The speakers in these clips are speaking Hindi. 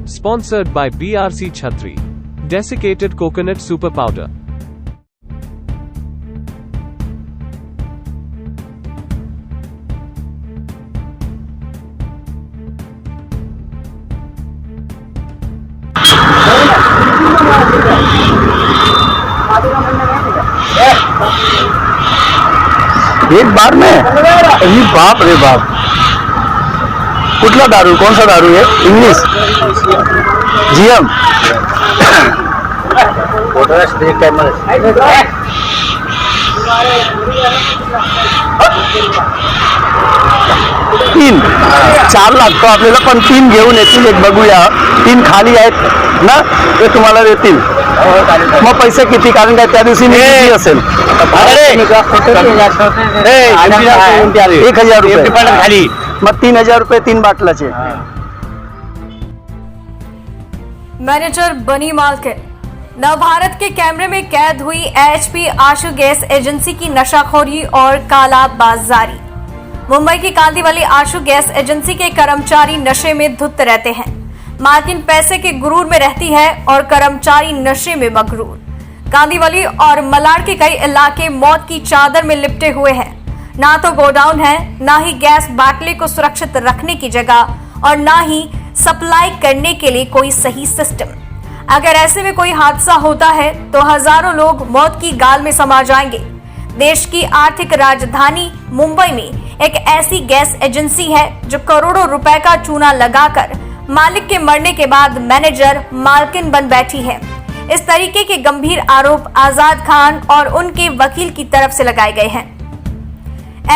Sponsored by BRC Chhatri. Desiccated Coconut Super Powder. एक बार में अरे बाप रे बाप, कुठला दारू, कौन सा दारू है? English GM. तीन 4 लागतो आपल्याला, पण 3 घेऊन येतील. एक बघूया, 3 खाली आहेत ना, ते तुम्हाला देतील. मग पैसे किती? कारण काय त्या दिवशी मी किती असेल? 1000 रुपये खाली, मग 3000 रुपये 3 बाटलाचे. मैनेजर बनी मालकिन। नवभारत के कैमरे में कैद हुई एचपी आशु गैस एजेंसी की नशाखोरी और काला बाजारी। मुंबई की कांदीवली आशु गैस एजेंसी के कर्मचारी नशे में धुत रहते हैं। मालकिन पैसे के गुरूर में रहती है और कर्मचारी नशे में मगरूर। कांदीवली और मलाड के कई इलाके मौत की चादर में लिपटे हुए हैं। ना तो गोडाउन है, ना ही गैस बाटले को सुरक्षित रखने की जगह, और ना ही सप्लाई करने के लिए कोई सही सिस्टम। अगर ऐसे में कोई हादसा होता है तो हजारों लोग मौत की गाल में समा जाएंगे। देश की आर्थिक राजधानी मुंबई में एक ऐसी गैस एजेंसी है जो करोड़ों रुपए का चूना लगाकर मालिक के मरने के बाद मैनेजर मालकिन बन बैठी है। इस तरीके के गंभीर आरोप आजाद खान और उनके वकील की तरफ से लगाए गए हैं।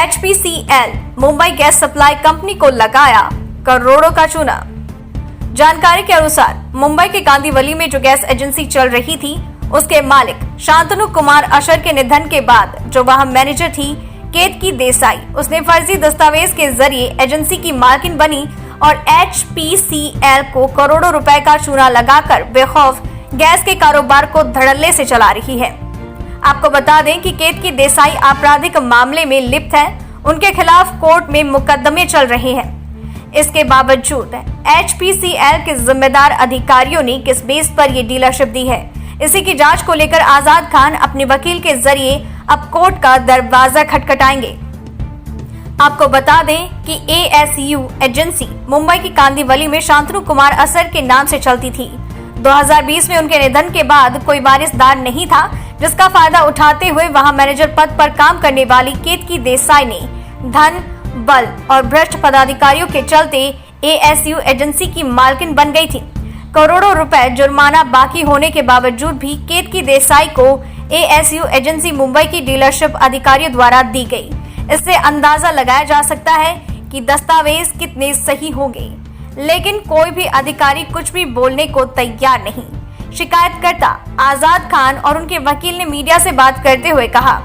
HPCL Mumbai gas supply company को लगाया करोड़ों का चूना। जानकारी के अनुसार मुंबई के कांदीवली में जो गैस एजेंसी चल रही थी, उसके मालिक शांतनु कुमार अशर के निधन के बाद जो वहां मैनेजर थी केतकी देसाई, उसने फर्जी दस्तावेज के जरिए एजेंसी की मालकिन बनी और HPCL को करोड़ों रुपए का चूना लगाकर बेखौफ गैस के कारोबार को धड़ल्ले से चला रही है। आपको बता दें कि केतकी देसाई आपराधिक मामले में लिप्त है। उनके खिलाफ कोर्ट में मुकदमे चल रहे हैं। इसके बावजूद HPCL के जिम्मेदार अधिकारियों ने किस बेस पर ये डीलरशिप दी है, इसी की जांच को लेकर आजाद खान अपने वकील के जरिए अब कोर्ट का दरवाजा खटखटाएंगे। आपको बता दें कि ASU एजेंसी मुंबई की कांदीवली में शांतनु कुमार असर के नाम से चलती थी। 2020 में उनके निधन के बाद कोई वारिसदार नहीं था, जिसका फायदा उठाते हुए वहां मैनेजर पद पर काम करने वाली केतकी देसाई ने धन, बल और भ्रष्ट पदाधिकारियों के चलते ASU एजेंसी की मालकिन बन गई थी। करोड़ों रुपए जुर्माना बाकी होने के बावजूद भी केतकी देसाई को ASU एजेंसी मुंबई की डीलरशिप अधिकारियों द्वारा दी गई। इससे अंदाजा लगाया जा सकता है कि दस्तावेज कितने सही होंगे, लेकिन कोई भी अधिकारी कुछ भी बोलने को तैयार नहीं। शिकायतकर्ता आजाद खान और उनके वकील ने मीडिया से बात करते हुए कहा,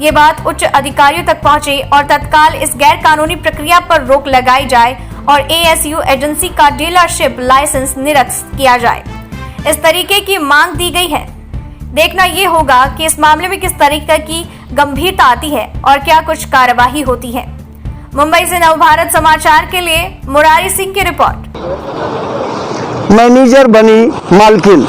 ये बात उच्च अधिकारियों तक पहुंचे और तत्काल इस गैर कानूनी प्रक्रिया पर रोक लगाई जाए और ASU एजेंसी का डीलरशिप लाइसेंस निरस्त किया जाए। इस तरीके की मांग दी गई है। देखना ये होगा कि इस मामले में किस तरीके की गंभीरता आती है और क्या कुछ कार्यवाही होती है। मुंबई से नवभारत समाचार के लिए मुरारी सिंह की रिपोर्ट। मैनेजर बनी मालकिन।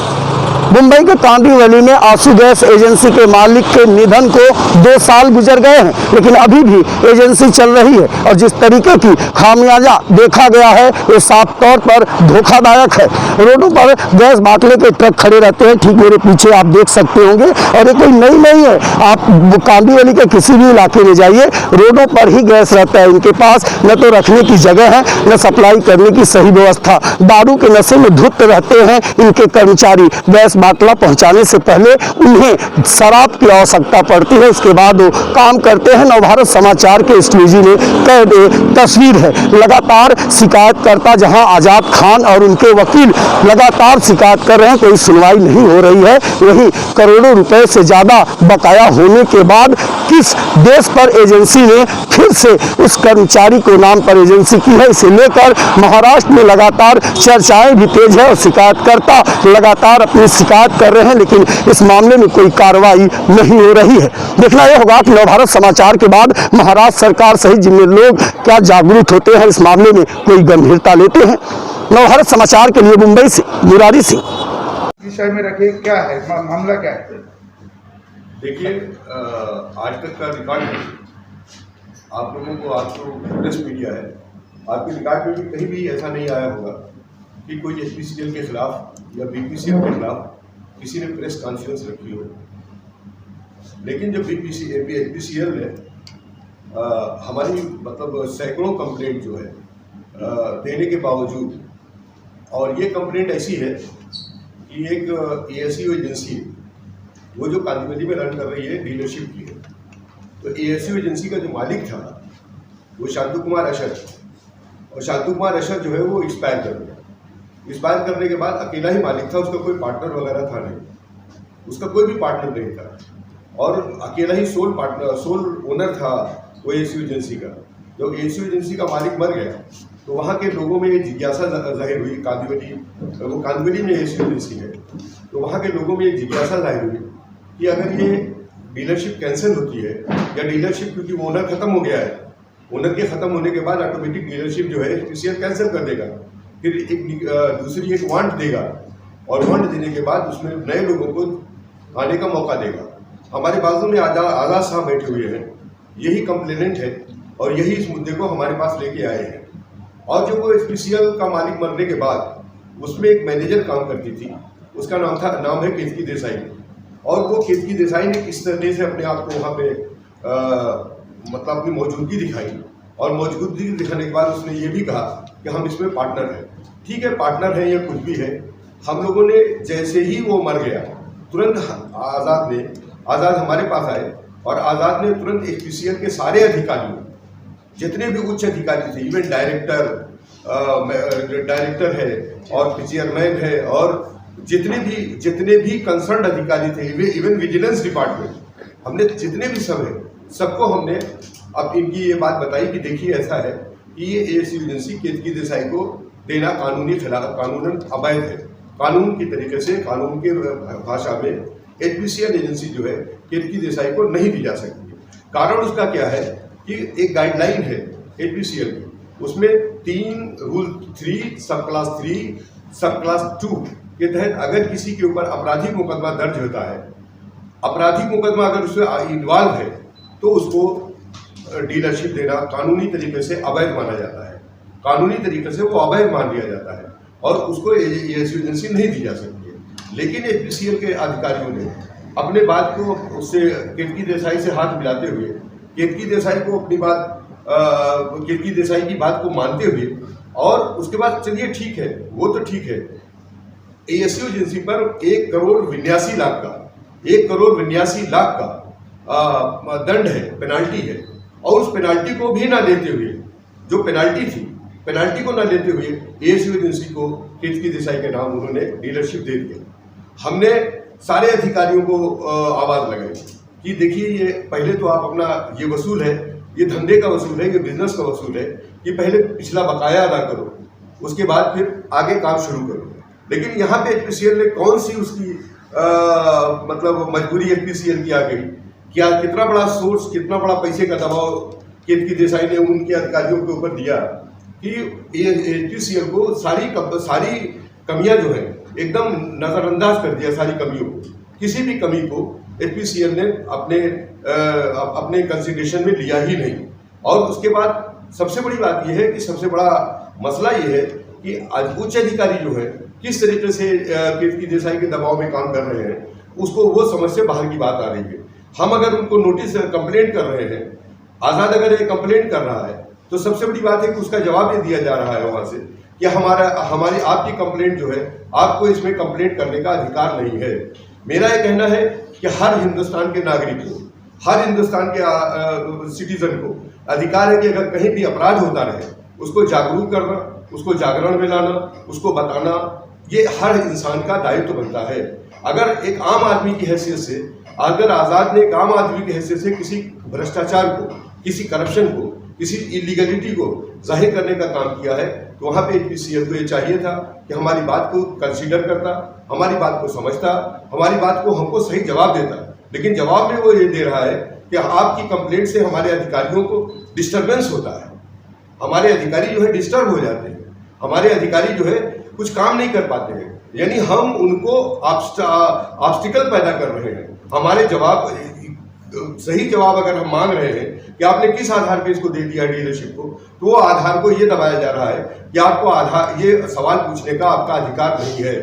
मुंबई के कांदीवली में आशु गैस एजेंसी के मालिक के निधन को 2 साल गुजर गए हैं, लेकिन अभी भी एजेंसी चल रही है और जिस तरीके की खामियाजा देखा गया है ये साफ तौर पर धोखादायक है। रोडों पर गैस बाटले के ट्रक खड़े रहते हैं, ठीक मेरे पीछे आप देख सकते होंगे, और ये कोई नहीं है। आप कांदीवली के किसी भी इलाके में जाइए, रोडों पर ही गैस रहता है। इनके पास न तो रखने की जगह है, न सप्लाई करने की सही व्यवस्था। दारू के नशे में धुत रहते हैं इनके कर्मचारी। गैस बाटला पहुंचाने से पहले उन्हें शराब की आवश्यकता पड़ती है, उसके बाद वो काम करते हैं। नवभारत समाचार के स्टूडियो में कैद तस्वीर है। लगातार शिकायतकर्ता जहां आजाद खान और उनके वकील लगातार शिकायत कर रहे हैं, कोई सुनवाई नहीं हो रही है। वहीं करोड़ों रुपए से ज्यादा बकाया होने के बाद किस देश पर एजेंसी ने फिर से उस कर्मचारी को नाम पर एजेंसी की है, इसे लेकर महाराष्ट्र में लगातार चर्चाएं भी तेज है और शिकायतकर्ता लगातार अपनी शिकायत कर रहे हैं, लेकिन इस मामले में कोई कार्रवाई नहीं हो रही है। देखना यह होगा कि नवभारत समाचार के बाद महाराष्ट्र सरकार सहित जितने लोग क्या जागरूक होते हैं, इस मामले में कोई गंभीरता लेते हैं। नवभारत समाचार के लिए मुंबई से मुरारी सिंह। विषय में रखिए, क्या है मामला, क्या है? देखिए, आज तक का रिकॉर्ड है, आप लोगों को, आप तो प्रेस मीडिया है, आपके रिकॉर्ड में भी कहीं भी ऐसा नहीं आया होगा कि कोई एचपीसीएल के खिलाफ या बीपीसीएल के खिलाफ किसी ने प्रेस कॉन्फ्रेंस रखी हो। लेकिन जब एचपीसीएल ने हमारी मतलब सैकड़ों कंप्लेंट जो है देने के बावजूद, और ये कंप्लेंट ऐसी है कि एक एएसयू एजेंसी वो जो कांदिवली में रन कर रही है डीलरशिप की है, तो एएसयू एजेंसी का जो मालिक था वो शांतु कुमार अशर, और शांतु कुमार अशर जो है वो एक्सपायर कर गया। एक्सपायर करने के बाद अकेला ही मालिक था, उसका कोई पार्टनर वगैरह था नहीं, उसका कोई भी पार्टनर नहीं था, और अकेला ही सोल ओनर था वो एएसयू एजेंसी का। जब एएसयू एजेंसी का मालिक मर गया तो वहाँ के लोगों में ये जिज्ञासा जाहिर हुई, कांदिवली में एएसयू एजेंसी है, तो वहाँ के लोगों में ये जिज्ञासा जाहिर हुई कि अगर ये डीलरशिप कैंसिल होती है या डीलरशिप, क्योंकि वो ओनर खत्म हो गया है, ओनर के खत्म होने के बाद ऑटोमेटिक डीलरशिप जो है एचपीसीएल कैंसिल कर देगा, फिर दूसरी एक वांट देगा, और वांट देने के बाद उसमें नए लोगों को आने का मौका देगा। हमारे बाजू में आज़ाद साहब बैठे हुए हैं, यही कंप्लेनेंट है और यही इस मुद्दे को हमारे पास लेके आए हैं। और जो वो एचपीसीएल का मालिक मरने के बाद उसमें एक मैनेजर काम करती थी, उसका नाम है केतकी देसाई, और वो केतकी देसाई ने किस तरह से अपने आप को वहाँ पे मतलब अपनी मौजूदगी दिखाई, और मौजूदगी दिखाने के बाद उसने ये भी कहा कि हम इसमें पार्टनर हैं। ठीक है, पार्टनर है या कुछ भी है, हम लोगों ने जैसे ही वो मर गया तुरंत आज़ाद हमारे पास आए, और आज़ाद ने तुरंत एचपीसीएल के सारे अधिकारियों, जितने भी उच्च अधिकारी थे, इवन डायरेक्टर है और चेयरमैन है, और जितने भी कंसर्न अधिकारी थे, इवन विजिलेंस डिपार्टमेंट, हमने जितने भी सब हैं, सबको हमने अब इनकी ये बात बताई कि देखिए ऐसा है कि ये एएसयू एजेंसी केतकी देसाई को देना कानूनन अवैध है। कानून की तरीके से, कानून के भाषा में एचपीसीएल एजेंसी जो है केतकी देसाई को नहीं दी जा सकती है। कारण उसका क्या है कि एक गाइडलाइन है एचपीसीएल की, उसमें 3 रूल 3 सब क्लास 2 के तहत अगर किसी के ऊपर आपराधिक मुकदमा दर्ज होता है, आपराधिक मुकदमा अगर उसमें इन्वॉल्व है, तो उसको डीलरशिप देना कानूनी तरीके से अवैध माना जाता है, कानूनी तरीके से वो अवैध मान लिया जाता है, और उसको एएसयू एजेंसी नहीं दी जा सकती है। लेकिन एचपीसीएल के अधिकारियों ने अपने बात को उससे केतकी देसाई से हाथ मिलाते हुए, केतकी देसाई को अपनी बात, केतकी देसाई की बात को मानते हुए, और उसके बाद चलिए ठीक है, वो तो ठीक है, एएसयू एजेंसी पर 1 करोड़ 89 लाख का दंड है, पेनाल्टी है, और उस पेनाल्टी को भी ना देते हुए, जो पेनाल्टी थी, पेनाल्टी को ना देते हुए एएसयू एजेंसी को केतकी देसाई के नाम उन्होंने डीलरशिप दे दिया। हमने सारे अधिकारियों को आवाज़ लगाई कि देखिए, ये पहले तो आप अपना ये वसूल है, ये धंधे का वसूल है, ये बिजनेस का वसूल है, कि पहले पिछला बकाया अदा करो, उसके बाद फिर आगे काम शुरू करो। लेकिन यहाँ पे एचपीसीएल ने कौन सी उसकी मतलब मजबूरी एचपीसीएल की आ गई, क्या कितना बड़ा सोर्स, कितना बड़ा पैसे का दबाव केतकी देसाई ने उनके अधिकारियों के ऊपर दिया कि एचपीसीएल को सारी कमियां जो है एकदम नज़रअंदाज कर दिया, सारी कमियों को, किसी भी कमी को एचपीसीएल ने अपने कंसिडरेशन में लिया ही नहीं। और उसके बाद सबसे बड़ी बात यह है कि सबसे बड़ा मसला ये है कि आज उच्च अधिकारी जो है किस तरीके से केतकी देसाई के दबाव में काम कर रहे हैं, उसको वो समझ से बाहर की बात आ रही है। हम अगर उनको नोटिस कंप्लेंट कर रहे हैं, आज़ाद अगर ये कंप्लेंट कर रहा है, तो सबसे बड़ी बात है कि उसका जवाब ये दिया जा रहा है वहाँ से कि हमारी आपकी कंप्लेंट जो है, आपको इसमें कंप्लेंट करने का अधिकार नहीं है। मेरा ये कहना है कि हर हिंदुस्तान के नागरिक को, हर हिंदुस्तान के सिटीजन को अधिकार है कि अगर कहीं भी अपराध होता रहे, उसको जागरूक करना, उसको जागरण में लाना, उसको बताना, ये हर इंसान का दायित्व बनता है। अगर एक आम आदमी की हैसियत से, अगर आज़ाद ने एक आम आदमी की हैसियत से किसी भ्रष्टाचार को, किसी करप्शन को, किसी इलीगलिटी को जाहिर करने का काम किया है, तो वहाँ पे HPCL को ये चाहिए था कि हमारी बात को कंसीडर करता, हमारी बात को समझता, हमारी बात को हमको सही जवाब देता। लेकिन जवाब में वो ये दे रहा है कि आपकी कंप्लेंट से हमारे अधिकारियों को डिस्टर्बेंस होता है, हमारे अधिकारी जो है डिस्टर्ब हो जाते हैं, हमारे अधिकारी जो है कुछ काम नहीं कर पाते हैं, यानी हम उनको ऑब्स्टिकल पैदा कर रहे हैं। हमारे जवाब, सही जवाब अगर हम मांग रहे हैं कि आपने किस आधार पे इसको दे दिया डीलरशिप को, तो वो आधार को ये दबाया जा रहा है कि आपको आधार, ये सवाल पूछने का आपका अधिकार नहीं है।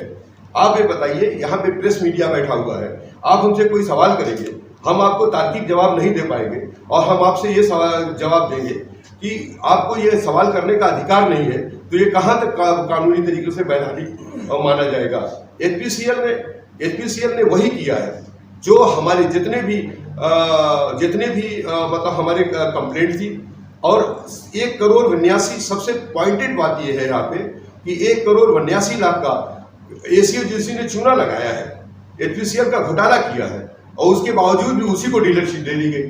आप ये बताइए, यहाँ पे प्रेस मीडिया बैठा हुआ है, आप हमसे कोई सवाल करेंगे, हम आपको तार्किक जवाब नहीं दे पाएंगे और हम आपसे ये सवाल जवाब देंगे कि आपको ये सवाल करने का अधिकार नहीं है, तो ये कहाँ तक कानूनी तरीके से वैधानिक माना जाएगा। HPCL ने वही किया है जो हमारे जितने भी मतलब हमारे कंप्लेंट थी, और 1,82,82,000 सबसे पॉइंटेड बात ये है यहाँ पे कि 1,82,82,00,000 का ACOGC ने चूना लगाया है, HPCL का घोटाला किया है, और उसके बावजूद भी उसी को डीलरशिप दे दी गई।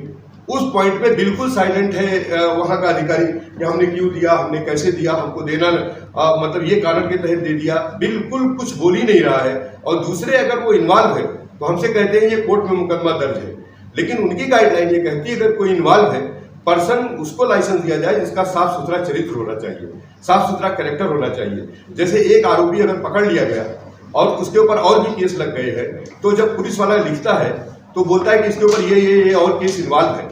उस पॉइंट पे बिल्कुल साइलेंट है वहाँ का अधिकारी कि हमने क्यों दिया, हमने कैसे दिया, हमको देना मतलब ये कारण के तहत दे दिया, बिल्कुल कुछ बोल ही नहीं रहा है। और दूसरे अगर वो इन्वॉल्व है तो हमसे कहते हैं ये कोर्ट में मुकदमा दर्ज है, लेकिन उनकी गाइडलाइन ये कहती है अगर कोई इन्वॉल्व है पर्सन, उसको लाइसेंस दिया जाए जिसका साफ सुथरा चरित्र होना चाहिए, साफ सुथरा कैरेक्टर होना चाहिए। जैसे एक आरोपी अगर पकड़ लिया गया और उसके ऊपर और भी केस लग गए हैं, तो जब पुलिस वाला लिखता है तो बोलता है कि इसके ऊपर ये और केस इन्वॉल्व है,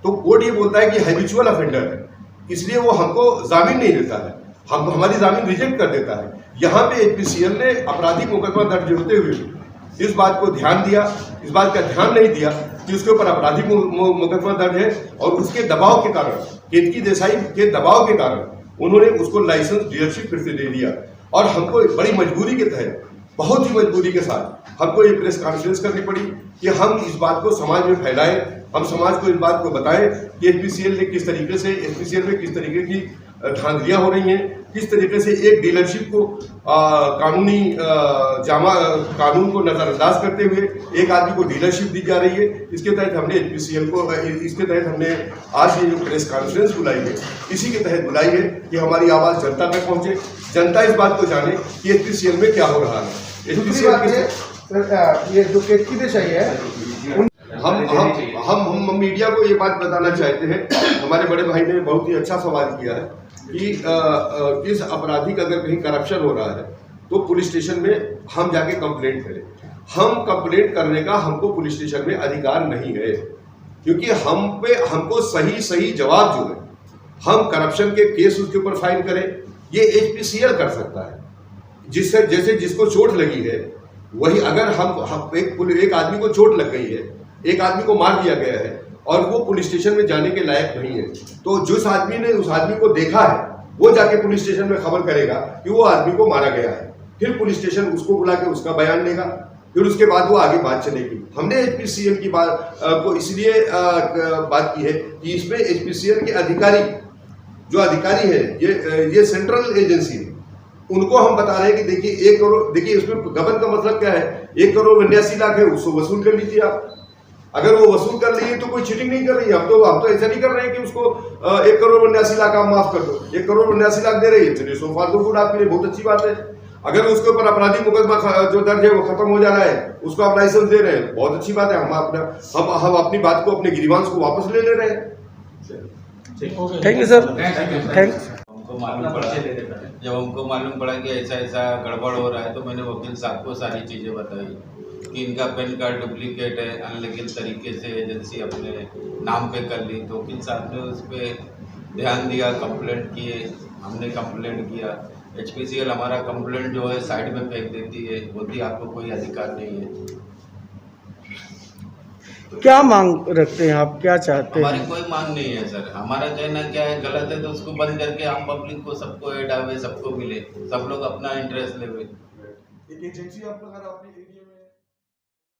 तो कोर्ट ये बोलता है कि हैबिचुअल ऑफेंडर है, इसलिए वो हमको जामीन नहीं देता है, हम हमारी जामीन रिजेक्ट कर देता है। यहाँ पे HPCL ने आपराधिक मुकदमा दर्ज होते हुए इस बात को ध्यान दिया, इस बात का ध्यान नहीं दिया कि उसके ऊपर आपराधिक मुकदमा दर्ज है, और उसके दबाव के कारण, केतकी देसाई के दबाव के कारण उन्होंने उसको लाइसेंस डीलरशिप फिर से दे दिया। और हमको बड़ी मजबूरी के तहत, बहुत ही मजबूरी के साथ हमको ये प्रेस कॉन्फ्रेंस करनी पड़ी कि हम इस बात को समाज में फैलाएं, हम समाज को इस बात को बताएं कि HPCL में किस तरीके की धांधलियां हो रही हैं, किस तरीके से एक डीलरशिप को कानूनी कानून को नजरअंदाज करते हुए एक आदमी को डीलरशिप दी जा रही है। इसके तहत हमने HPCL को, इसके तहत हमने आज ये जो प्रेस कॉन्फ्रेंस बुलाई है, इसी के तहत बुलाई है कि हमारी आवाज़ जनता तक पहुंचे, जनता इस बात को जाने कि HPCL में क्या हो रहा है। ये जो केतकी देसाई है, हम मीडिया को ये बात बताना चाहते हैं, हमारे बड़े भाई ने बहुत ही अच्छा सवाल किया है कि इस अपराधी का अगर कहीं करप्शन हो रहा है तो पुलिस स्टेशन में हम जाके कंप्लेंट करें। हम कंप्लेंट करने का हमको पुलिस स्टेशन में अधिकार नहीं है, क्योंकि हमको सही जवाब जो है, हम करप्शन के केस उसके ऊपर फाइल करें, ये HPCL कर सकता है। जिससे जैसे जिसको चोट लगी है वही, अगर हम एक आदमी को चोट लग गई है, एक आदमी को मार दिया गया है और वो पुलिस स्टेशन में जाने के लायक नहीं है, तो जिस आदमी ने उस आदमी को देखा है वो जाके पुलिस स्टेशन में खबर करेगा कि वो आदमी को मारा गया है, फिर पुलिस स्टेशन उसको बुला के उसका बयान लेगा, फिर उसके बाद वो आगे बात चलेगी। हमने HPCL की बात को इसलिए बात की है कि इसमें HPCL के अधिकारी, जो अधिकारी है, ये सेंट्रल एजेंसी है, उनको हम बता रहे हैं कि देखिए 1 करोड़, देखिए इसमें गबन का मतलब क्या है, 1,82,00,000 है, उसको वसूल कर लीजिए आप। अगर वो वसूल कर लिए तो कोई चीटिंग नहीं कर रही है। हम तो ऐसा नहीं कर रहे हैं कि उसको 1,82,00,000 आप माफ कर दो, 1,82,00,000 दे रही है, चलिए सो फार गुड, आपके लिए बहुत अच्छी बात है। अगर उसके ऊपर आपराधिक मुकदमा जो दर्ज है वो खत्म हो जा रहा है, उसको आप लाइसेंस दे रहे हैं, बहुत अच्छी बात है। हम अपनी बात को, अपने गिरीवांश को वापस ले रहे हैं। Thank you sir, thanks. जब हमको मालूम पड़ा कि ऐसा गड़बड़ हो रहा है, तो मैंने वकील साहब को सारी चीज़ें बताई कि इनका पैन कार्ड डुप्लीकेट है, अनलीगल तरीके से एजेंसी अपने नाम पे कर ली। तो वकील साहब ने उस पर ध्यान दिया, कंप्लेंट किए, हमने कंप्लेंट किया। HPCL हमारा कंप्लेंट जो है साइड में फेंक देती है, बोलती आपको कोई अधिकार नहीं है। क्या मांग रखते हैं आप, क्या चाहते हैं? हमारी कोई मांग नहीं है सर, हमारा कहना क्या है, गलत है तो उसको बंद करके आम पब्लिक को, सबको ऐड आवे, सबको मिले, सब लोग अपना इंटरेस्ट लेवे। एक एजेंसी आप अगर आपने